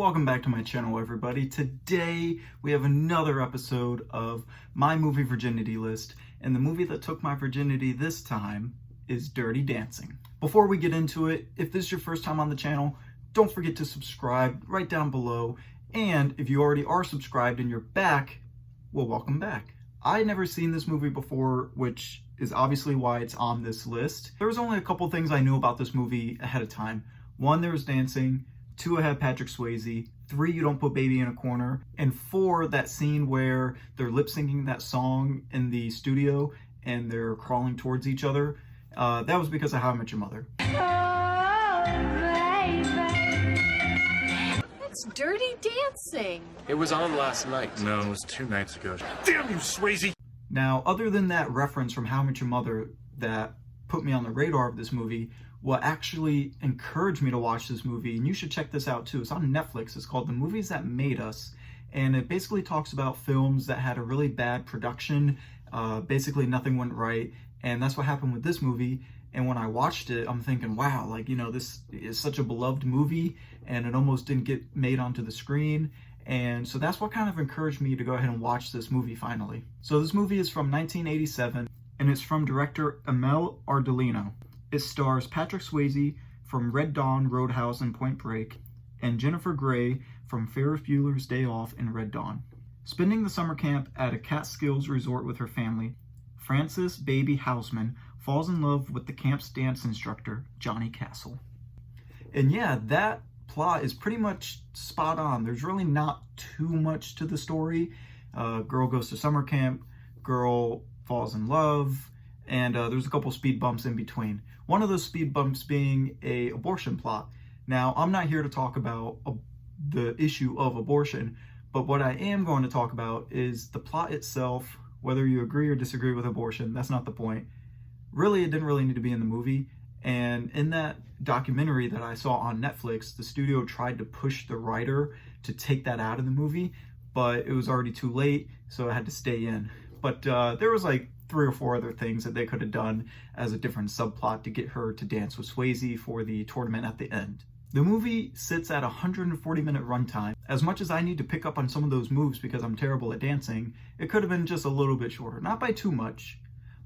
Welcome back to my channel, everybody. Today we have another episode of my movie Virginity list, and the movie that took my virginity this time is Dirty Dancing. Before we get into it, if this is your first time on the channel, don't forget to subscribe right down below, and if you already are subscribed and you're back, well, welcome back. I had never seen this movie before, which is obviously why it's on this list. There was only a couple things I knew about this movie ahead of time. One, there was dancing. 2, I had Patrick Swayze. 3, you don't put baby in a corner. And 4, that scene where they're lip syncing that song in the studio and they're crawling towards each other. That was because of How I Met Your Mother. Oh, baby. It's Dirty Dancing. It was on last night. No, it was 2 nights ago. Damn you, Swayze! Now, other than that reference from How I Met Your Mother that put me on the radar of this movie, what actually encouraged me to watch this movie, and you should check this out too, it's on Netflix, it's called The Movies That Made Us, and it basically talks about films that had a really bad production, basically nothing went right, and that's what happened with this movie. And when I watched it, I'm thinking, wow, like, you know, this is such a beloved movie, and it almost didn't get made onto the screen. And so that's what kind of encouraged me to go ahead and watch this movie finally. So this movie is from 1987, and it's from director Emile Ardolino. It stars Patrick Swayze from Red Dawn, Roadhouse, and Point Break, and Jennifer Grey from Ferris Bueller's Day Off and Red Dawn. Spending the summer camp at a Catskills resort with her family, Frances Baby Houseman falls in love with the camp's dance instructor, Johnny Castle. And yeah, that plot is pretty much spot on. There's really not too much to the story. Girl goes to summer camp, girl falls in love, and there's a couple speed bumps in between. One of those speed bumps being a abortion plot. Now, I'm not here to talk about the issue of abortion, but what I am going to talk about is the plot itself. Whether you agree or disagree with abortion, that's not the point. Really, it didn't really need to be in the movie. And in that documentary that I saw on Netflix, the studio tried to push the writer to take that out of the movie, but it was already too late, so I had to stay in. But there was like 3 or 4 other things that they could have done as a different subplot to get her to dance with Swayze for the tournament at the end. The movie sits at a 140-minute runtime. As much as I need to pick up on some of those moves because I'm terrible at dancing, it could have been just a little bit shorter. Not by too much,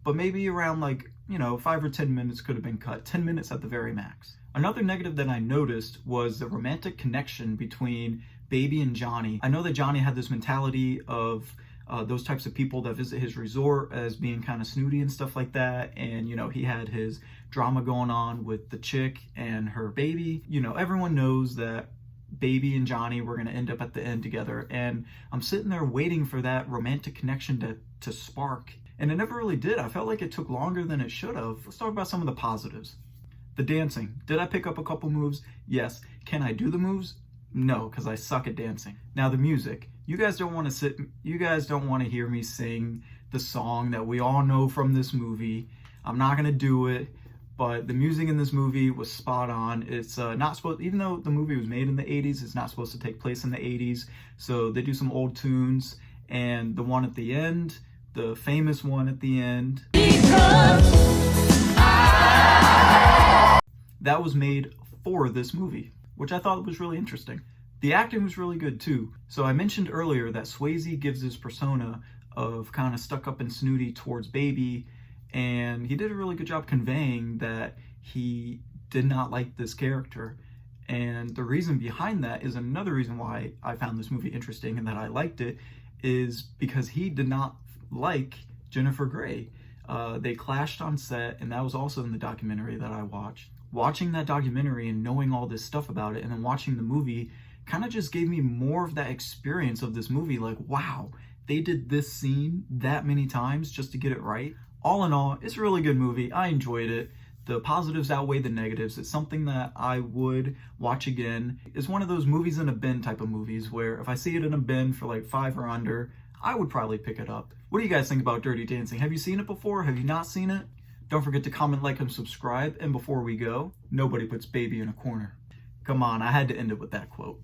but maybe around 5 or 10 minutes could have been cut. 10 minutes at the very max. Another negative that I noticed was the romantic connection between Baby and Johnny. I know that Johnny had this mentality of those types of people that visit his resort as being kind of snooty and stuff like that. And, you know, he had his drama going on with the chick and her baby. You know, everyone knows that Baby and Johnny were going to end up at the end together. And I'm sitting there waiting for that romantic connection to spark. And it never really did. I felt like it took longer than it should have. Let's talk about some of the positives. The dancing. Did I pick up a couple moves? Yes. Can I do the moves? No, because I suck at dancing. Now the music. You guys don't want to hear me sing the song that we all know from this movie. I'm not going to do it, but the music in this movie was spot on. It's not supposed, even though the movie was made in the 80s, it's not supposed to take place in the 80s. So they do some old tunes, and the one at the end, the famous one at the end, that was made for this movie, which I thought was really interesting. The acting was really good too. So I mentioned earlier that Swayze gives this persona of kind of stuck up and snooty towards Baby, and he did a really good job conveying that he did not like this character. And the reason behind that is another reason why I found this movie interesting and that I liked it, is because he did not like Jennifer Grey. They clashed on set, and that was also in the documentary that I watched. Watching that documentary and knowing all this stuff about it, and then watching the movie kind of just gave me more of that experience of this movie. Like, wow, they did this scene that many times just to get it right. All in all, it's a really good movie. I enjoyed it. The positives outweigh the negatives. It's something that I would watch again. It's one of those movies in a bin type of movies where if I see it in a bin for like 5 or under, I would probably pick it up. What do you guys think about Dirty Dancing? Have you seen it before? Have you not seen it? Don't forget to comment, like, and subscribe. And before we go, nobody puts baby in a corner. Come on, I had to end it with that quote.